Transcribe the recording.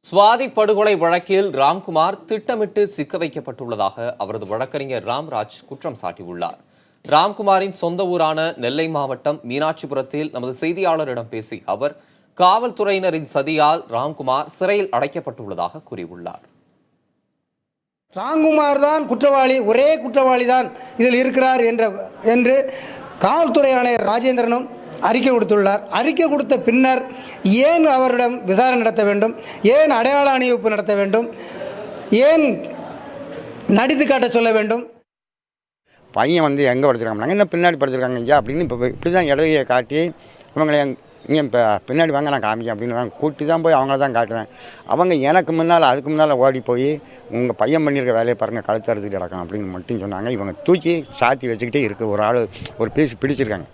சுவாதி படுகொலை வழக்கில் ராம்குமார் திட்டமிட்டு சிக்க வைக்கப்பட்டுள்ளதாக அவரது வழக்கறிஞர் ராம்ராஜ் குற்றம் சாட்டியுள்ளார். ராம்குமாரின் சொந்த ஊரான நெல்லை மாவட்டம் மீனாட்சிபுரத்தில் நமது செய்தியாளரிடம் பேசிய அவர், காவல்துறையினரின் சதியால் ராம்குமார் சிறையில் அடைக்கப்பட்டுள்ளதாக கூறியுள்ளார். ராம்குமார் தான் குற்றவாளி, ஒரே குற்றவாளி தான் இதில் இருக்கிறார் என்று காவல்துறை ஆணையர் ராஜேந்திரனும் அறிக்கை கொடுத்துள்ளார். அறிக்கை கொடுத்த பின்னர் ஏன் அவரிடம் விசாரணை நடத்த வேண்டும், ஏன் அடையாள அணிவிப்பு நடத்த வேண்டும், ஏன் நடித்து காட்ட சொல்ல வேண்டும்? பையன் எங்கே படுத்துருக்காங்க, நாங்கள் என்ன பின்னாடி படுத்துருக்காங்க ஐயா அப்படின்னு இப்படி தான் இடவையை காட்டி இவங்களை இங்கே இப்போ பின்னாடி வாங்க நான் காமிக்க அப்படின்னு தான் கூட்டி தான் போய் அவங்கள தான் காட்டுவேன். அவங்க எனக்கு முன்னால் அதுக்கு முன்னால் ஓடி போய் உங்கள் பையன் பண்ணியிருக்க வேலையை பாருங்கள், கழுத்து அறுத்துக்கிட்டு கிடக்கும் அப்படின்னு மட்டும் சொன்னாங்க. இவங்க தூக்கி சாத்தி வச்சுக்கிட்டே இருக்குது. ஒரு ஆள் ஒரு பீஸ் பிடிச்சிருக்காங்க.